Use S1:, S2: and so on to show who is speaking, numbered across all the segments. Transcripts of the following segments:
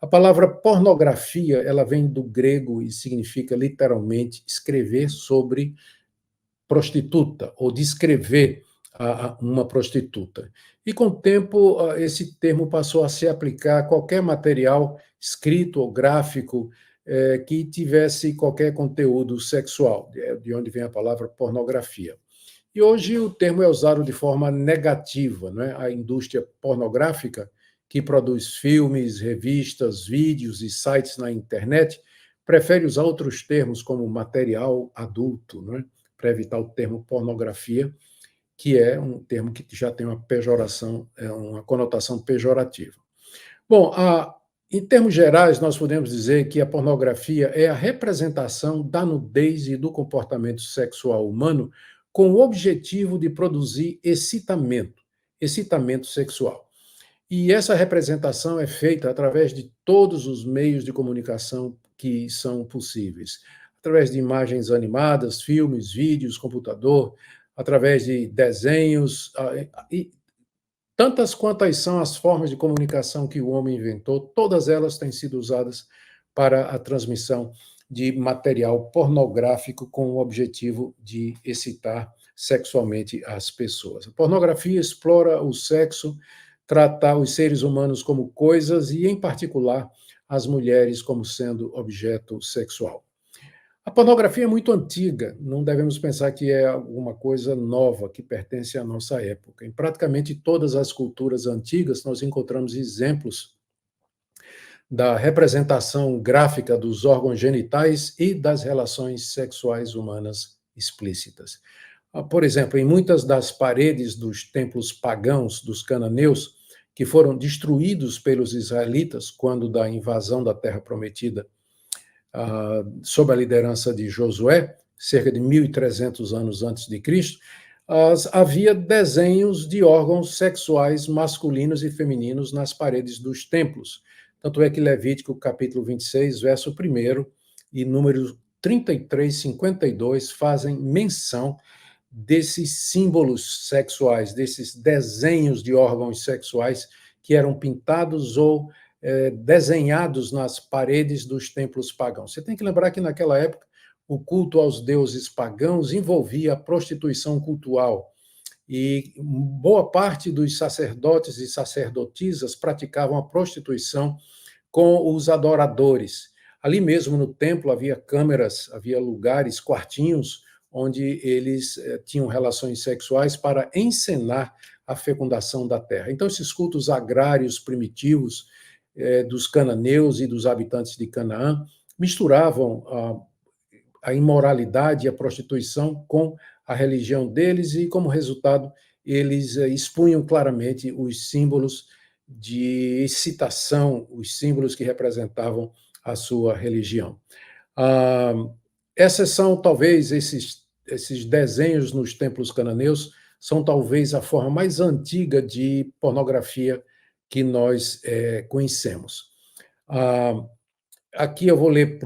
S1: A palavra pornografia, ela vem do grego e significa literalmente escrever sobre prostituta, ou descrever uma prostituta. E com o tempo, esse termo passou a se aplicar a qualquer material escrito ou gráfico que tivesse qualquer conteúdo sexual, de onde vem a palavra pornografia. E hoje o termo é usado de forma negativa, né? A indústria pornográfica, que produz filmes, revistas, vídeos e sites na internet, prefere usar outros termos como material adulto, né? Para evitar o termo pornografia, que é um termo que já tem uma pejoração, uma conotação pejorativa. Bom, em termos gerais, nós podemos dizer que a pornografia é a representação da nudez e do comportamento sexual humano com o objetivo de produzir excitamento sexual. E essa representação é feita através de todos os meios de comunicação que são possíveis. Através de imagens animadas, filmes, vídeos, computador, através de desenhos, e tantas quantas são as formas de comunicação que o homem inventou, todas elas têm sido usadas para a transmissão de material pornográfico com o objetivo de excitar sexualmente as pessoas. A pornografia explora o sexo, trata os seres humanos como coisas e, em particular, as mulheres como sendo objeto sexual. A pornografia é muito antiga, não devemos pensar que é alguma coisa nova, que pertence à nossa época. Em praticamente todas as culturas antigas, nós encontramos exemplos da representação gráfica dos órgãos genitais e das relações sexuais humanas explícitas. Por exemplo, em muitas das paredes dos templos pagãos dos cananeus, que foram destruídos pelos israelitas quando da invasão da Terra Prometida, sob a liderança de Josué, cerca de 1.300 anos antes de Cristo, havia desenhos de órgãos sexuais masculinos e femininos nas paredes dos templos. Tanto é que Levítico, capítulo 26, verso 1 e números 33, 52 fazem menção desses símbolos sexuais, desses desenhos de órgãos sexuais que eram pintados ou desenhados nas paredes dos templos pagãos. Você tem que lembrar que naquela época o culto aos deuses pagãos envolvia a prostituição cultural e boa parte dos sacerdotes e sacerdotisas praticavam a prostituição com os adoradores. Ali mesmo no templo havia câmeras, havia lugares, quartinhos, onde eles tinham relações sexuais para encenar a fecundação da terra. Então, esses cultos agrários primitivos dos cananeus e dos habitantes de Canaã misturavam a imoralidade e a prostituição com a religião deles e, como resultado, eles expunham claramente os símbolos de excitação, os símbolos que representavam a sua religião. Essas são, talvez, esses desenhos nos templos cananeus, são talvez a forma mais antiga de pornografia que nós conhecemos. Aqui eu vou ler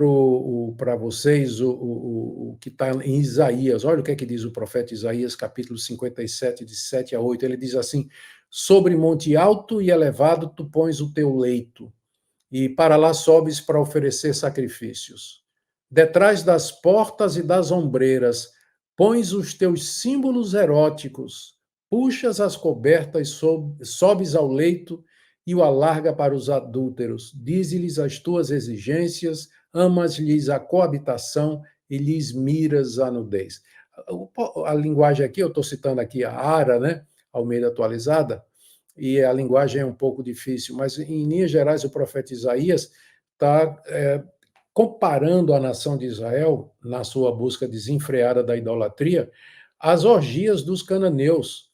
S1: para vocês o que está em Isaías. Olha o que é que diz o profeta Isaías, capítulo 57, de 7 a 8. Ele diz assim: sobre monte alto e elevado tu pões o teu leito, e para lá sobes para oferecer sacrifícios. Detrás das portas e das ombreiras pões os teus símbolos eróticos, puxas as cobertas, sobes ao leito e o alarga para os adúlteros. Dize-lhes as tuas exigências, amas-lhes a coabitação e lhes miras a nudez. A linguagem aqui, eu estou citando aqui a ARA, né? Almeida Atualizada, e a linguagem é um pouco difícil, mas em linhas gerais o profeta Isaías está comparando a nação de Israel, na sua busca desenfreada da idolatria, às orgias dos cananeus,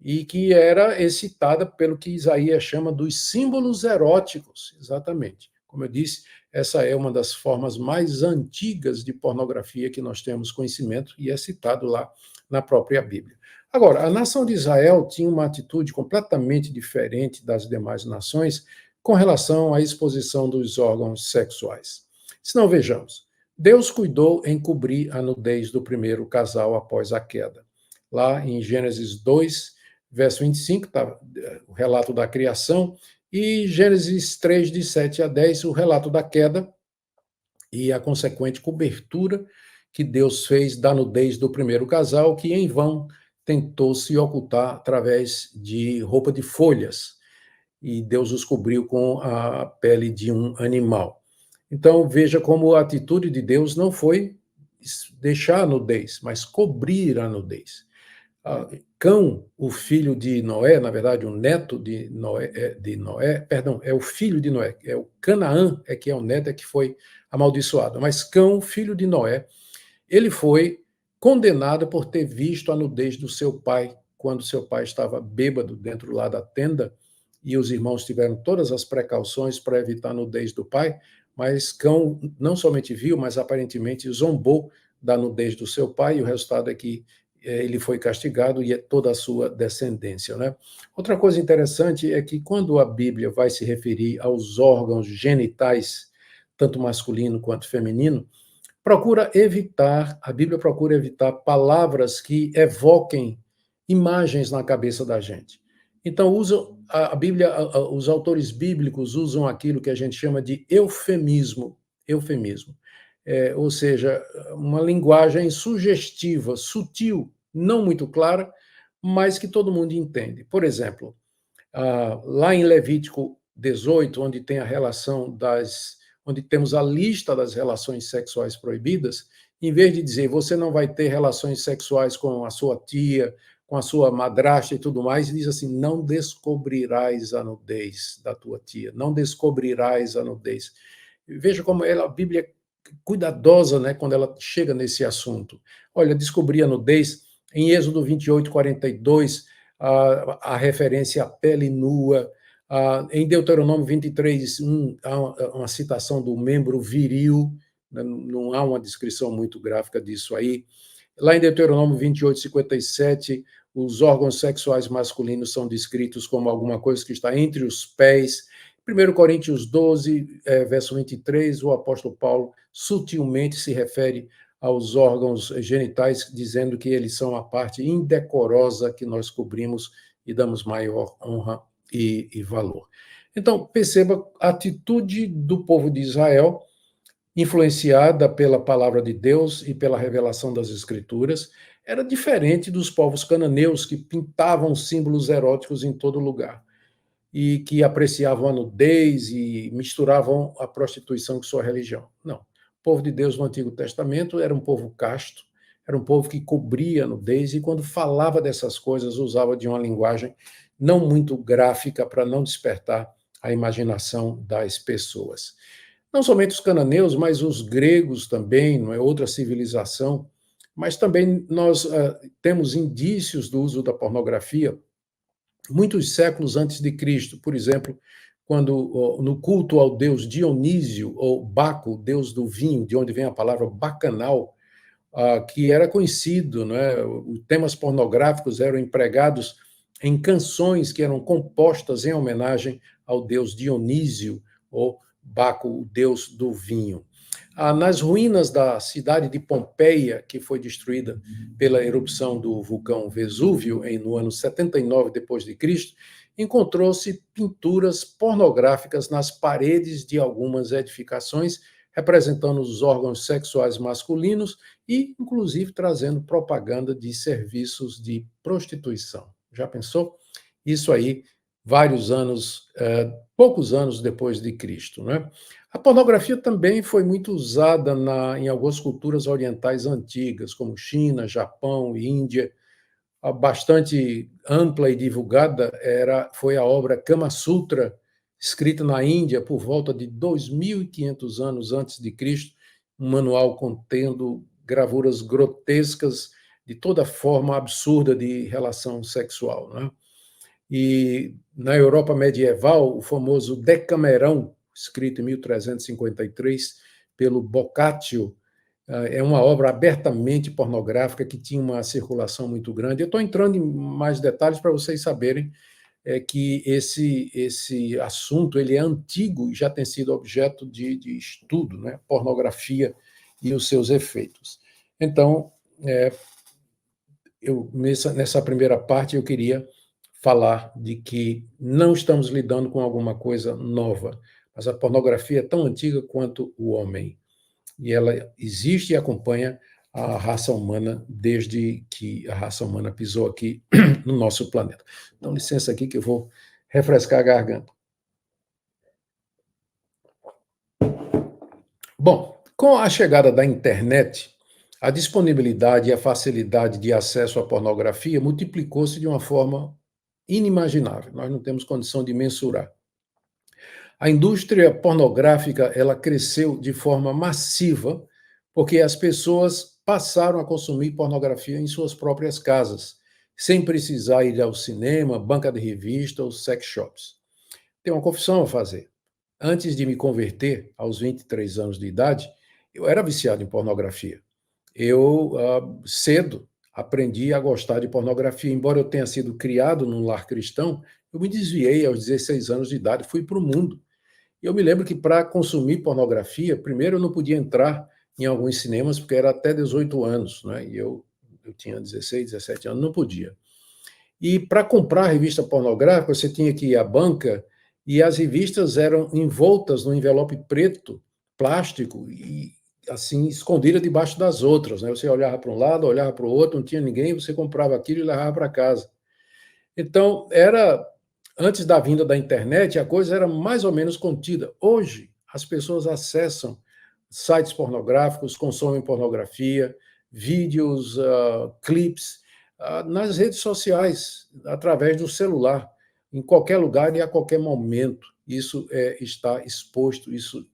S1: e que era excitada pelo que Isaías chama dos símbolos eróticos, exatamente. Como eu disse, essa é uma das formas mais antigas de pornografia que nós temos conhecimento, e é citado lá na própria Bíblia. Agora, a nação de Israel tinha uma atitude completamente diferente das demais nações com relação à exposição dos órgãos sexuais. Se não, vejamos. Deus cuidou em cobrir a nudez do primeiro casal após a queda. Lá em Gênesis 2, verso 25, está o relato da criação, E Gênesis 3, de 7 a 10, o relato da queda e a consequente cobertura que Deus fez da nudez do primeiro casal, que em vão tentou se ocultar através de roupa de folhas, e Deus os cobriu com a pele de um animal. Então, veja como a atitude de Deus não foi deixar a nudez, mas cobrir a nudez. Cão, o filho de Noé, na verdade, o neto de Noé, perdão, é o filho de Noé, é o Canaã, é que é o neto, é que foi amaldiçoado. Mas Cão, filho de Noé, ele foi condenado por ter visto a nudez do seu pai, quando seu pai estava bêbado dentro lá da tenda, e os irmãos tiveram todas as precauções para evitar a nudez do pai, mas Cão não somente viu, mas aparentemente zombou da nudez do seu pai, e o resultado é que ele foi castigado e é toda a sua descendência, né? Outra coisa interessante é que quando a Bíblia vai se referir aos órgãos genitais, tanto masculino quanto feminino, a Bíblia procura evitar palavras que evoquem imagens na cabeça da gente. Então, a Bíblia, os autores bíblicos usam aquilo que a gente chama de eufemismo. Ou seja, uma linguagem sugestiva, sutil, não muito clara, mas que todo mundo entende. Por exemplo, lá em Levítico 18, onde tem a relação onde temos a lista das relações sexuais proibidas, em vez de dizer você não vai ter relações sexuais com a sua tia, com a sua madrasta e tudo mais, diz assim: não descobrirás a nudez da tua tia, não descobrirás a nudez. Veja como a Bíblia é cuidadosa, né, quando ela chega nesse assunto. Olha, descobrir a nudez, em Êxodo 28, 42, a referência à pele nua. Em Deuteronômio 23, há uma citação do membro viril, né, não há uma descrição muito gráfica disso aí. Lá em Deuteronômio 28, 57, os órgãos sexuais masculinos são descritos como alguma coisa que está entre os pés. 1 Coríntios 12, verso 23, o apóstolo Paulo sutilmente se refere aos órgãos genitais, dizendo que eles são a parte indecorosa que nós cobrimos e damos maior honra e valor. Então, perceba a atitude do povo de Israel, influenciada pela palavra de Deus e pela revelação das Escrituras, era diferente dos povos cananeus, que pintavam símbolos eróticos em todo lugar e que apreciavam a nudez e misturavam a prostituição com sua religião. Não. O povo de Deus no Antigo Testamento era um povo casto, era um povo que cobria a nudez e, quando falava dessas coisas, usava de uma linguagem não muito gráfica para não despertar a imaginação das pessoas. Não somente os cananeus, mas os gregos também, não é outra civilização, mas também nós temos indícios do uso da pornografia muitos séculos antes de Cristo. Por exemplo, quando no culto ao deus Dionísio, ou Baco, deus do vinho, de onde vem a palavra bacanal, que era conhecido, né? Os temas pornográficos eram empregados em canções que eram compostas em homenagem ao deus Dionísio, ou Baco, o deus do vinho. Nas ruínas da cidade de Pompeia, que foi destruída pela erupção do vulcão Vesúvio no ano 79 depois de Cristo, encontrou-se pinturas pornográficas nas paredes de algumas edificações, representando os órgãos sexuais masculinos e, inclusive, trazendo propaganda de serviços de prostituição. Já pensou? Isso aí, poucos anos depois de Cristo, né? A pornografia também foi muito usada em algumas culturas orientais antigas, como China, Japão e Índia. Bastante ampla e divulgada foi a obra Kama Sutra, escrita na Índia por volta de 2.500 anos antes de Cristo, um manual contendo gravuras grotescas de toda forma absurda de relação sexual, né? E na Europa medieval, o famoso Decamerão, escrito em 1353 pelo Boccaccio, é uma obra abertamente pornográfica que tinha uma circulação muito grande. Eu estou entrando em mais detalhes para vocês saberem que esse assunto ele é antigo e já tem sido objeto de estudo, né? Pornografia e os seus efeitos. Então, nessa primeira parte, eu queria falar de que não estamos lidando com alguma coisa nova, mas a pornografia é tão antiga quanto o homem. E ela existe e acompanha a raça humana desde que a raça humana pisou aqui no nosso planeta. Então, licença aqui que eu vou refrescar a garganta. Bom, com a chegada da internet, a disponibilidade e a facilidade de acesso à pornografia multiplicou-se de uma forma inimaginável. Nós não temos condição de mensurar. A indústria pornográfica, ela cresceu de forma massiva, porque as pessoas passaram a consumir pornografia em suas próprias casas, sem precisar ir ao cinema, banca de revista ou sex shops. Tenho uma confissão a fazer. Antes de me converter, aos 23 anos de idade, eu era viciado em pornografia. Eu, cedo, aprendi a gostar de pornografia. Embora eu tenha sido criado num lar cristão, eu me desviei aos 16 anos de idade, fui para o mundo. Eu me lembro que para consumir pornografia, primeiro eu não podia entrar em alguns cinemas, porque era até 18 anos, né? E eu tinha 16, 17 anos, não podia. E para comprar revista pornográfica, você tinha que ir à banca e as revistas eram envoltas no envelope preto, plástico, e assim, escondida debaixo das outras, né? Você olhava para um lado, olhava para o outro, não tinha ninguém, você comprava aquilo e levava para casa. Então, antes da vinda da internet, a coisa era mais ou menos contida. Hoje, as pessoas acessam sites pornográficos, consomem pornografia, vídeos, clipes, nas redes sociais, através do celular, em qualquer lugar e a qualquer momento. Isso está exposto, isso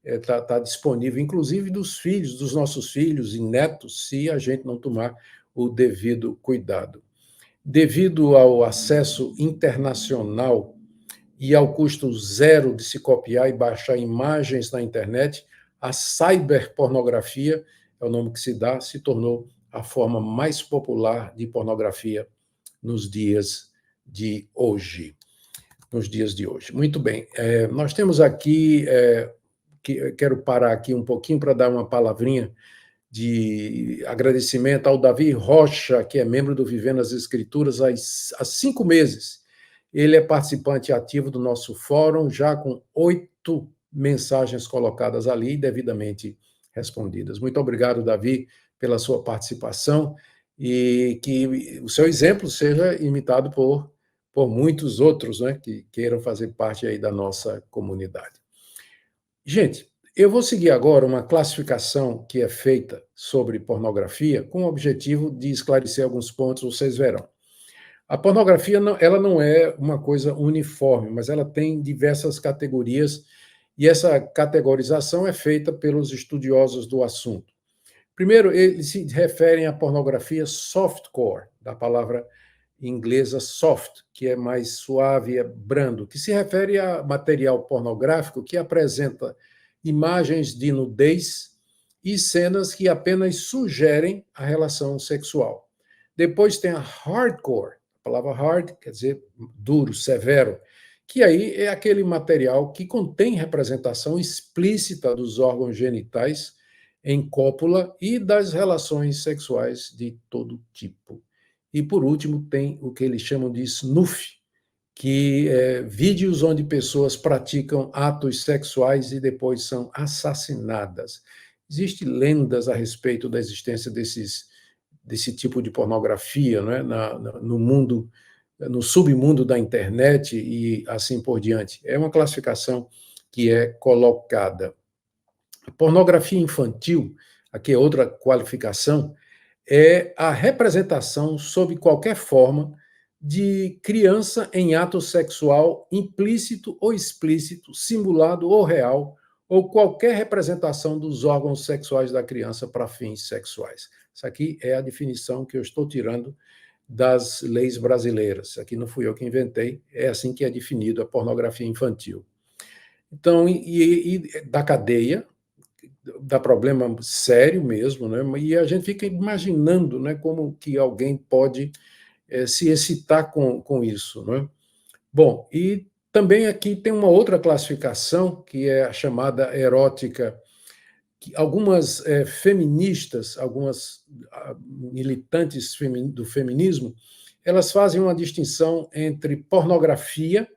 S1: está disponível, inclusive dos nossos filhos e netos, se a gente não tomar o devido cuidado. Devido ao acesso internacional e ao custo zero de se copiar e baixar imagens na internet, a cyberpornografia, é o nome que se dá, se tornou a forma mais popular de pornografia nos dias de hoje. Nos dias de hoje. Muito bem. Nós temos aqui, quero parar aqui um pouquinho para dar uma palavrinha de agradecimento ao Davi Rocha, que é membro do Vivendo as Escrituras há 5 meses. Ele é participante ativo do nosso fórum, já com 8 mensagens colocadas ali, devidamente respondidas. Muito obrigado, Davi, pela sua participação e que o seu exemplo seja imitado por muitos outros, né, que queiram fazer parte aí da nossa comunidade. Gente, eu vou seguir agora uma classificação que é feita sobre pornografia com o objetivo de esclarecer alguns pontos, vocês verão. A pornografia ela não é uma coisa uniforme, mas ela tem diversas categorias e essa categorização é feita pelos estudiosos do assunto. Primeiro, eles se referem à pornografia softcore, da palavra inglesa soft, que é mais suave, é brando, que se refere a material pornográfico que apresenta imagens de nudez e cenas que apenas sugerem a relação sexual. Depois tem a hardcore, a palavra hard quer dizer duro, severo, que aí é aquele material que contém representação explícita dos órgãos genitais em cópula e das relações sexuais de todo tipo. E, por último, tem o que eles chamam de snuff, que é vídeos onde pessoas praticam atos sexuais e depois são assassinadas. Existem lendas a respeito da existência desse tipo de pornografia, não é? No mundo, no submundo da internet e assim por diante. É uma classificação que é colocada. A pornografia infantil, aqui é outra qualificação, é a representação, sob qualquer forma, de criança em ato sexual implícito ou explícito, simulado ou real, ou qualquer representação dos órgãos sexuais da criança para fins sexuais. Isso aqui é a definição que eu estou tirando das leis brasileiras. Isso aqui não fui eu que inventei, é assim que é definido a pornografia infantil. Então, e da cadeia, dá problema sério mesmo, né? E a gente fica imaginando, né, como que alguém pode se excitar com isso, né? Bom, e também aqui tem uma outra classificação, que é a chamada erótica, que algumas feministas, algumas militantes do feminismo, elas fazem uma distinção entre pornografia,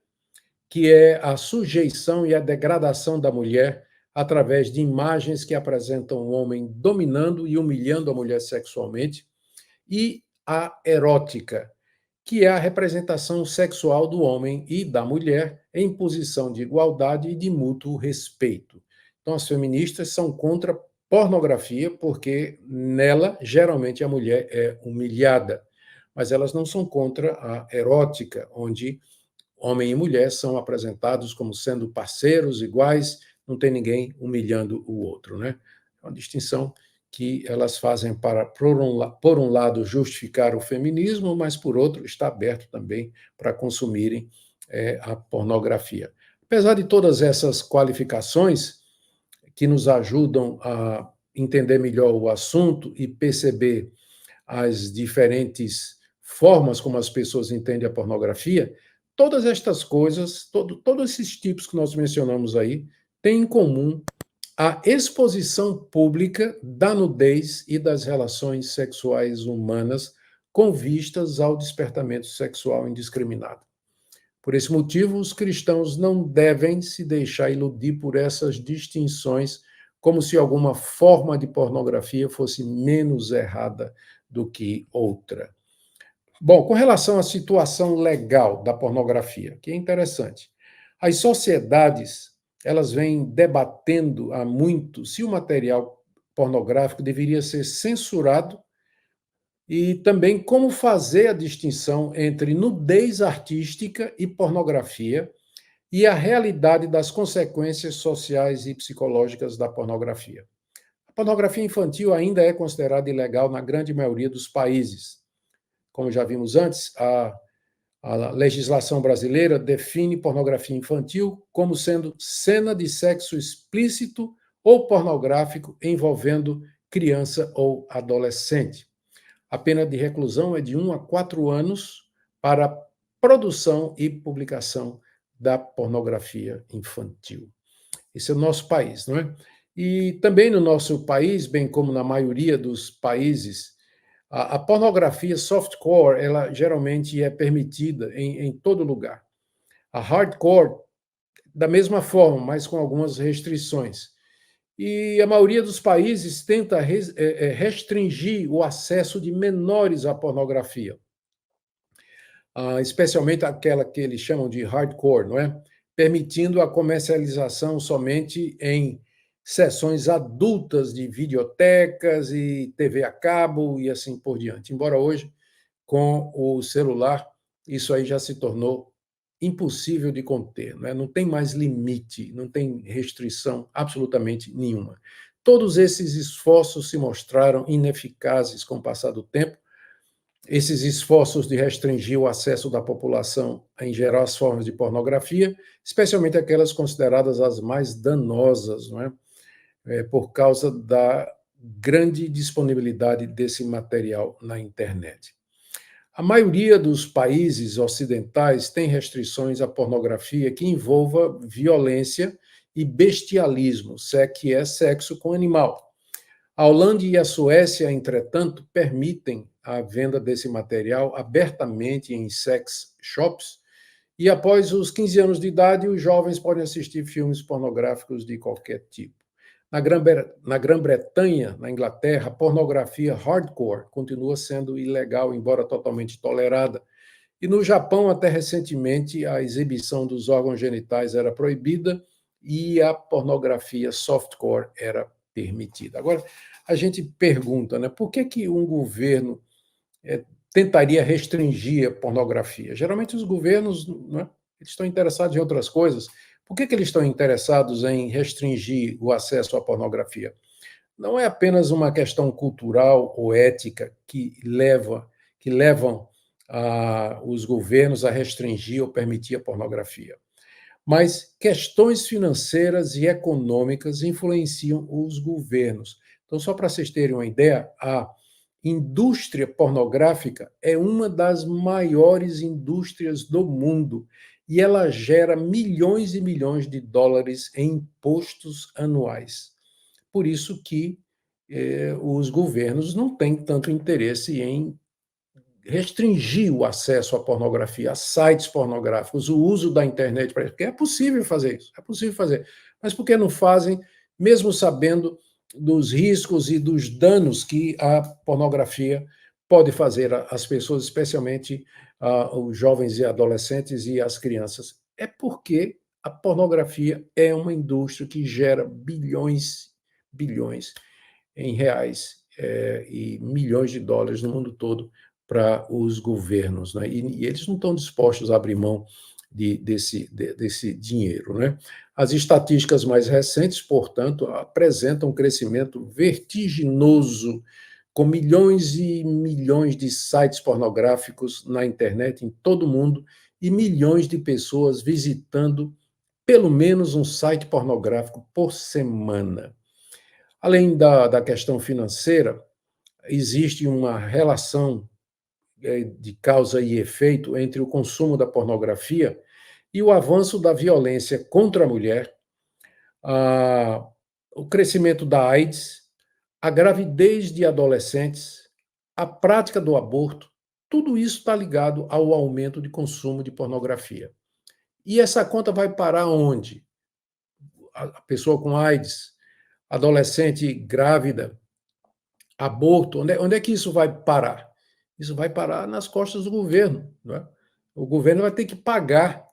S1: que é a sujeição e a degradação da mulher através de imagens que apresentam o homem dominando e humilhando a mulher sexualmente, e a erótica, que é a representação sexual do homem e da mulher em posição de igualdade e de mútuo respeito. Então, as feministas são contra pornografia, porque nela, geralmente, a mulher é humilhada, mas elas não são contra a erótica, onde homem e mulher são apresentados como sendo parceiros iguais, não tem ninguém humilhando o outro, né? É uma distinção que elas fazem para, por um lado, justificar o feminismo, mas, por outro, está aberto também para consumirem a pornografia. Apesar de todas essas qualificações que nos ajudam a entender melhor o assunto e perceber as diferentes formas como as pessoas entendem a pornografia, todas estas coisas, todos esses tipos que nós mencionamos aí, têm em comum a exposição pública da nudez e das relações sexuais humanas com vistas ao despertamento sexual indiscriminado. Por esse motivo, os cristãos não devem se deixar iludir por essas distinções, como se alguma forma de pornografia fosse menos errada do que outra. Bom, com relação à situação legal da pornografia, que é interessante, as sociedades elas vêm debatendo há muito se o material pornográfico deveria ser censurado e também como fazer a distinção entre nudez artística e pornografia e a realidade das consequências sociais e psicológicas da pornografia. A pornografia infantil ainda é considerada ilegal na grande maioria dos países. Como já vimos antes, a legislação brasileira define pornografia infantil como sendo cena de sexo explícito ou pornográfico envolvendo criança ou adolescente. A pena de reclusão é de 1 a 4 anos para a produção e publicação da pornografia infantil. Esse é o nosso país, não é? E também no nosso país, bem como na maioria dos países, a pornografia softcore, ela geralmente é permitida em todo lugar. A hardcore, da mesma forma, mas com algumas restrições. E a maioria dos países tenta restringir o acesso de menores à pornografia, especialmente aquela que eles chamam de hardcore, não é? Permitindo a comercialização somente em sessões adultas de videotecas e TV a cabo e assim por diante. Embora hoje, com o celular, isso aí já se tornou impossível de conter, né? Não tem mais limite, não tem restrição absolutamente nenhuma. Todos esses esforços se mostraram ineficazes com o passar do tempo. Esses esforços de restringir o acesso da população em geral às formas de pornografia, especialmente aquelas consideradas as mais danosas, não é? Por causa da grande disponibilidade desse material na internet. A maioria dos países ocidentais tem restrições à pornografia que envolva violência e bestialismo, que é sexo com animal. A Holanda e a Suécia, entretanto, permitem a venda desse material abertamente em sex shops e após os 15 anos de idade, os jovens podem assistir filmes pornográficos de qualquer tipo. Na Grã-Bretanha, na Inglaterra, a pornografia hardcore continua sendo ilegal, embora totalmente tolerada. E no Japão, até recentemente, a exibição dos órgãos genitais era proibida e a pornografia softcore era permitida. Agora, a gente pergunta, né, por que um governo tentaria restringir a pornografia? Geralmente os governos, né, eles estão interessados em outras coisas. Por que eles estão interessados em restringir o acesso à pornografia? Não é apenas uma questão cultural ou ética que levam os governos a restringir ou permitir a pornografia, mas questões financeiras e econômicas influenciam os governos. Então, só para vocês terem uma ideia, a indústria pornográfica é uma das maiores indústrias do mundo e ela gera milhões e milhões de dólares em impostos anuais. Por isso que os governos não têm tanto interesse em restringir o acesso à pornografia, a sites pornográficos, o uso da internet, porque é possível fazer isso, é possível fazer. Mas por que não fazem, mesmo sabendo dos riscos e dos danos que a pornografia pode fazer às pessoas, especialmente os jovens e adolescentes e as crianças? É porque a pornografia é uma indústria que gera bilhões em reais e milhões de dólares no mundo todo para os governos, né? E eles não estão dispostos a abrir mão desse dinheiro, né? As estatísticas mais recentes, portanto, apresentam um crescimento vertiginoso, com milhões e milhões de sites pornográficos na internet em todo o mundo e milhões de pessoas visitando pelo menos um site pornográfico por semana. Além da questão financeira, existe uma relação de causa e efeito entre o consumo da pornografia e o avanço da violência contra a mulher, a, o crescimento da AIDS, a gravidez de adolescentes, a prática do aborto, tudo isso está ligado ao aumento de consumo de pornografia. E essa conta vai parar onde? A pessoa com AIDS, adolescente grávida, aborto, onde é que isso vai parar? Isso vai parar nas costas do governo. Não é? O governo vai ter que pagar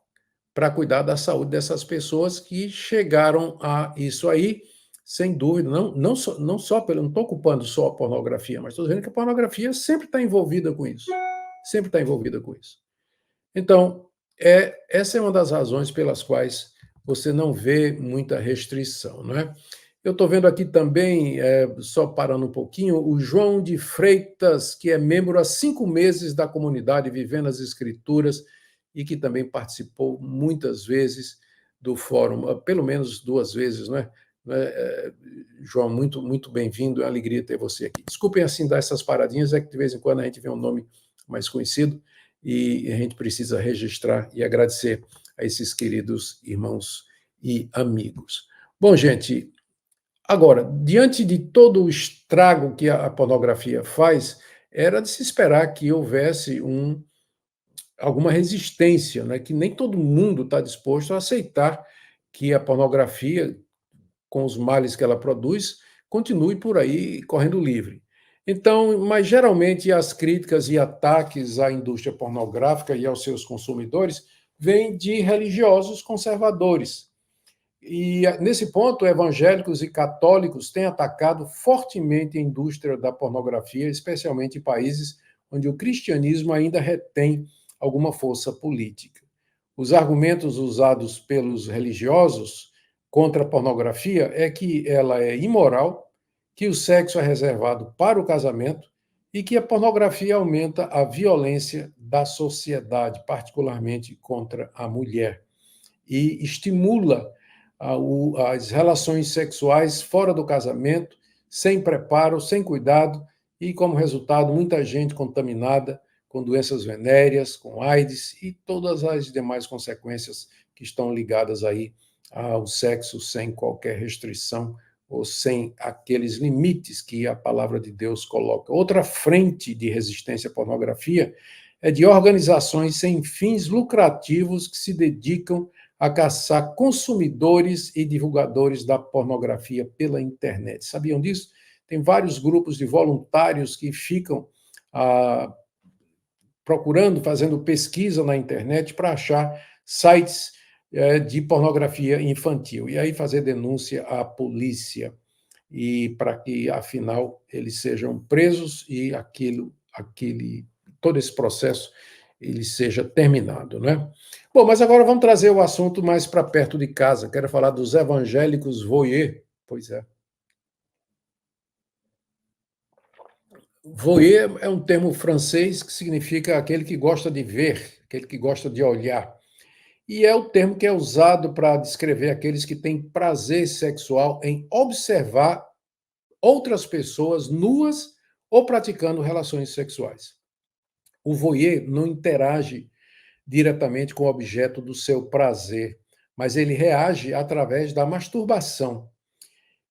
S1: para cuidar da saúde dessas pessoas que chegaram a isso aí, sem dúvida. Não só pelo. Não estou ocupando só a pornografia, mas estou dizendo que a pornografia sempre está envolvida com isso. Sempre está envolvida com isso. Então, essa é uma das razões pelas quais você não vê muita restrição, não é? Eu estou vendo aqui também, só parando um pouquinho, o João de Freitas, que é membro há 5 meses da comunidade Vivendo as Escrituras e que também participou muitas vezes do fórum, pelo menos 2 vezes, né? João, muito, muito bem-vindo, é uma alegria ter você aqui. Desculpem assim dar essas paradinhas, é que de vez em quando a gente vê um nome mais conhecido e a gente precisa registrar e agradecer a esses queridos irmãos e amigos. Bom, gente, agora, diante de todo o estrago que a pornografia faz, era de se esperar que houvesse alguma resistência, né? Que nem todo mundo está disposto a aceitar que a pornografia, com os males que ela produz, continue por aí correndo livre. Então, mas geralmente as críticas e ataques à indústria pornográfica e aos seus consumidores vêm de religiosos conservadores. E nesse ponto, evangélicos e católicos têm atacado fortemente a indústria da pornografia, especialmente em países onde o cristianismo ainda retém alguma força política. Os argumentos usados pelos religiosos contra a pornografia é que ela é imoral, que o sexo é reservado para o casamento e que a pornografia aumenta a violência da sociedade, particularmente contra a mulher, e estimula as relações sexuais fora do casamento, sem preparo, sem cuidado, e como resultado, muita gente contaminada com doenças venéreas, com AIDS e todas as demais consequências que estão ligadas aí ao sexo sem qualquer restrição ou sem aqueles limites que a palavra de Deus coloca. Outra frente de resistência à pornografia é de organizações sem fins lucrativos que se dedicam a caçar consumidores e divulgadores da pornografia pela internet. Sabiam disso? Tem vários grupos de voluntários que ficam procurando, fazendo pesquisa na internet para achar sites de pornografia infantil e aí fazer denúncia à polícia e para que, afinal, eles sejam presos e todo esse processo ele seja terminado, né? Bom, mas agora vamos trazer o assunto mais para perto de casa. Quero falar dos evangélicos voyeur. Pois é. Voyeur é um termo francês que significa aquele que gosta de ver, aquele que gosta de olhar. E é o termo que é usado para descrever aqueles que têm prazer sexual em observar outras pessoas nuas ou praticando relações sexuais. O voyeur não interage diretamente com o objeto do seu prazer, mas ele reage através da masturbação.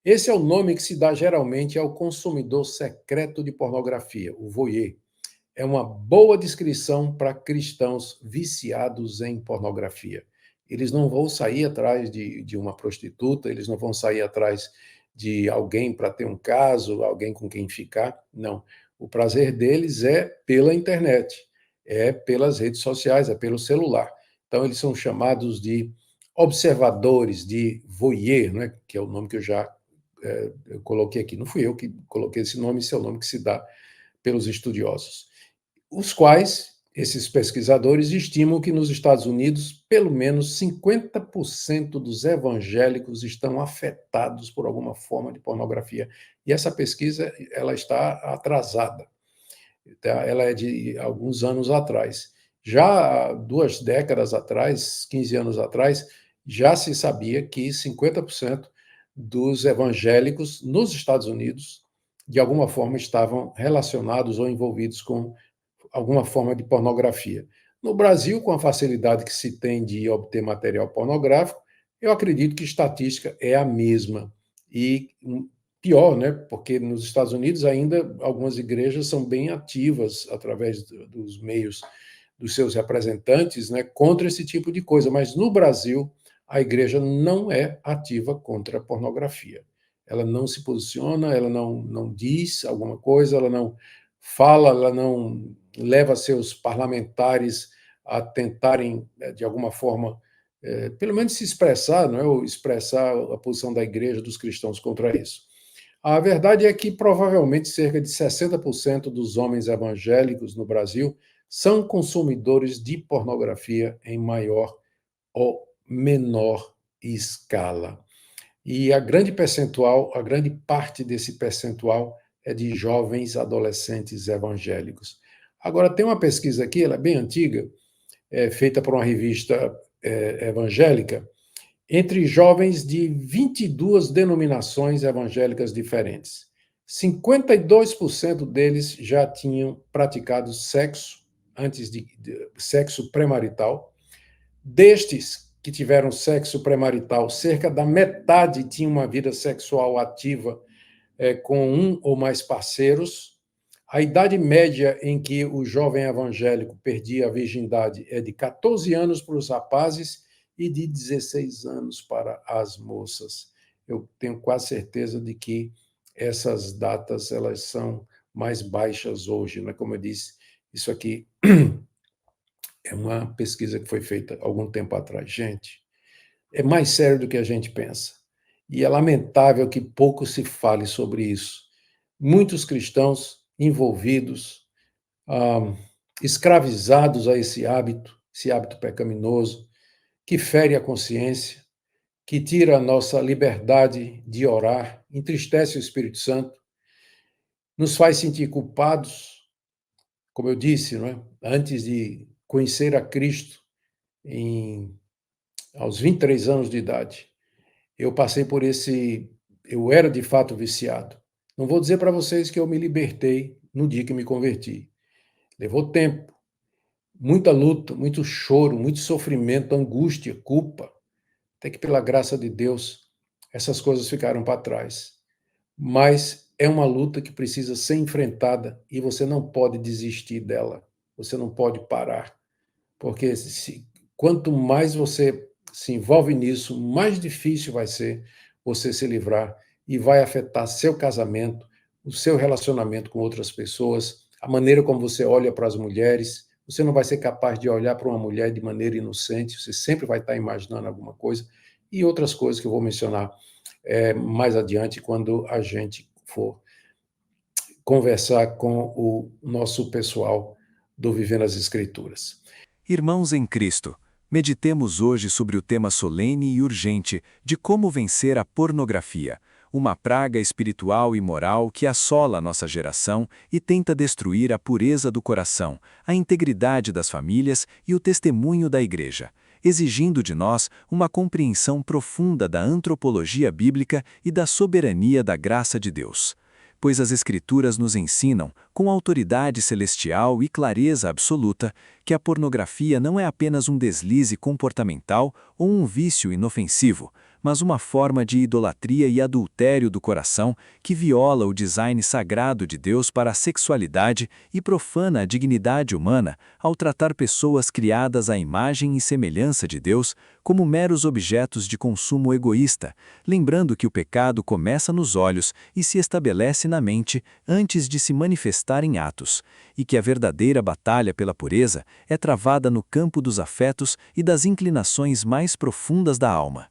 S1: Esse é o nome que se dá geralmente ao consumidor secreto de pornografia, o voyeur. é uma boa descrição para cristãos viciados em pornografia. Eles não vão sair atrás de uma prostituta, eles não vão sair atrás de alguém para ter um caso, alguém com quem ficar. Não. O prazer deles é pela internet, é pelas redes sociais, é pelo celular. Então, eles são chamados de observadores, de voyeur, né? Que é o nome que eu coloquei aqui. Não fui eu que coloquei esse nome, esse é o nome que se dá pelos estudiosos, os quais, esses pesquisadores, estimam que nos Estados Unidos, pelo menos 50% dos evangélicos estão afetados por alguma forma de pornografia. E essa pesquisa ela está atrasada. Ela é de alguns anos atrás. Já há 2 décadas atrás, 15 anos atrás, já se sabia que 50% dos evangélicos nos Estados Unidos, de alguma forma, estavam relacionados ou envolvidos com alguma forma de pornografia. No Brasil, com a facilidade que se tem de obter material pornográfico, eu acredito que a estatística é a mesma. E pior, né? Porque nos Estados Unidos ainda algumas igrejas são bem ativas através dos meios dos seus representantes, né, contra esse tipo de coisa, mas no Brasil a igreja não é ativa contra a pornografia. Ela não se posiciona, ela não diz alguma coisa, ela não fala, ela não leva seus parlamentares a tentarem, de alguma forma, pelo menos se expressar, não é? Ou expressar a posição da igreja, dos cristãos contra isso. A verdade é que provavelmente cerca de 60% dos homens evangélicos no Brasil são consumidores de pornografia em maior ou menor escala. E a grande parte desse percentual é de jovens adolescentes evangélicos. Agora, tem uma pesquisa aqui, ela é bem antiga, feita por uma revista evangélica, entre jovens de 22 denominações evangélicas diferentes. 52% deles já tinham praticado sexo antes de sexo pré-marital. Destes que tiveram sexo pré-marital, cerca da metade tinha uma vida sexual ativa com um ou mais parceiros. A idade média em que o jovem evangélico perdia a virgindade é de 14 anos para os rapazes e de 16 anos para as moças. Eu tenho quase certeza de que essas datas elas são mais baixas hoje, né? Como eu disse, isso aqui é uma pesquisa que foi feita há algum tempo atrás. Gente, é mais sério do que a gente pensa. E é lamentável que pouco se fale sobre isso. Muitos cristãos envolvidos, escravizados a esse hábito pecaminoso, que fere a consciência, que tira a nossa liberdade de orar, entristece o Espírito Santo, nos faz sentir culpados, como eu disse, não é? Antes de conhecer a Cristo, aos 23 anos de idade, eu passei por eu era de fato viciado. Não vou dizer para vocês que eu me libertei no dia que me converti. Levou tempo, muita luta, muito choro, muito sofrimento, angústia, culpa. Até que, pela graça de Deus, essas coisas ficaram para trás. Mas é uma luta que precisa ser enfrentada e você não pode desistir dela. Você não pode parar. Porque quanto mais você se envolve nisso, mais difícil vai ser você se livrar e vai afetar seu casamento, o seu relacionamento com outras pessoas, a maneira como você olha para as mulheres. Você não vai ser capaz de olhar para uma mulher de maneira inocente, você sempre vai estar imaginando alguma coisa, e outras coisas que eu vou mencionar mais adiante, quando a gente for conversar com o nosso pessoal do Vivendo as Escrituras.
S2: Irmãos em Cristo, meditemos hoje sobre o tema solene e urgente de como vencer a pornografia, uma praga espiritual e moral que assola a nossa geração e tenta destruir a pureza do coração, a integridade das famílias e o testemunho da Igreja, exigindo de nós uma compreensão profunda da antropologia bíblica e da soberania da graça de Deus. Pois as Escrituras nos ensinam, com autoridade celestial e clareza absoluta, que a pornografia não é apenas um deslize comportamental ou um vício inofensivo, mas uma forma de idolatria e adultério do coração que viola o design sagrado de Deus para a sexualidade e profana a dignidade humana ao tratar pessoas criadas à imagem e semelhança de Deus como meros objetos de consumo egoísta, lembrando que o pecado começa nos olhos e se estabelece na mente antes de se manifestar em atos, e que a verdadeira batalha pela pureza é travada no campo dos afetos e das inclinações mais profundas da alma.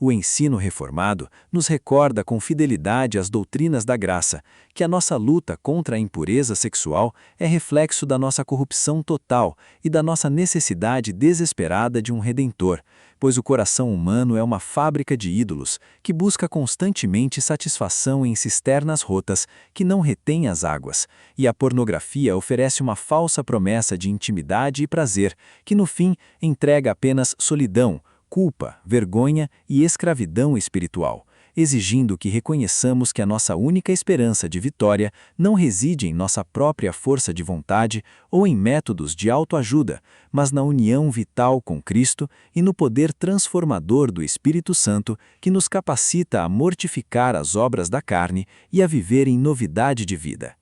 S2: O ensino reformado nos recorda com fidelidade as doutrinas da graça, que a nossa luta contra a impureza sexual é reflexo da nossa corrupção total e da nossa necessidade desesperada de um Redentor, pois o coração humano é uma fábrica de ídolos que busca constantemente satisfação em cisternas rotas que não retêm as águas, e a pornografia oferece uma falsa promessa de intimidade e prazer, que no fim entrega apenas solidão, culpa, vergonha e escravidão espiritual, exigindo que reconheçamos que a nossa única esperança de vitória não reside em nossa própria força de vontade ou em métodos de autoajuda, mas na união vital com Cristo e no poder transformador do Espírito Santo que nos capacita a mortificar as obras da carne e a viver em novidade de vida.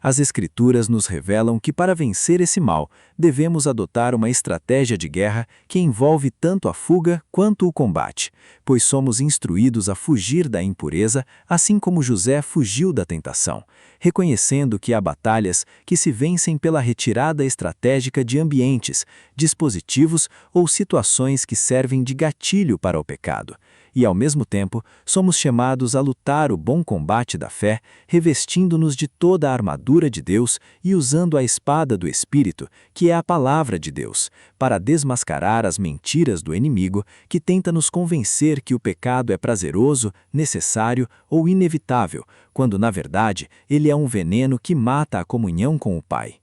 S2: As Escrituras nos revelam que para vencer esse mal, devemos adotar uma estratégia de guerra que envolve tanto a fuga quanto o combate, pois somos instruídos a fugir da impureza, assim como José fugiu da tentação, reconhecendo que há batalhas que se vencem pela retirada estratégica de ambientes, dispositivos ou situações que servem de gatilho para o pecado. E, ao mesmo tempo, somos chamados a lutar o bom combate da fé, revestindo-nos de toda a armadura de Deus e usando a espada do Espírito, que é a palavra de Deus, para desmascarar as mentiras do inimigo que tenta nos convencer que o pecado é prazeroso, necessário ou inevitável, quando, na verdade, ele é um veneno que mata a comunhão com o Pai.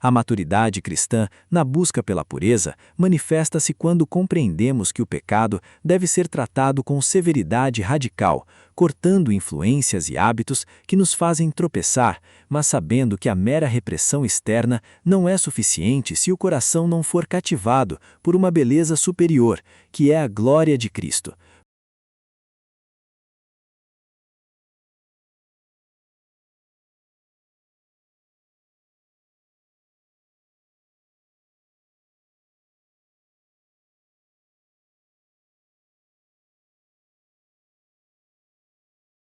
S2: A maturidade cristã, na busca pela pureza, manifesta-se quando compreendemos que o pecado deve ser tratado com severidade radical, cortando influências e hábitos que nos fazem tropeçar, mas sabendo que a mera repressão externa não é suficiente se o coração não for cativado por uma beleza superior, que é a glória de Cristo,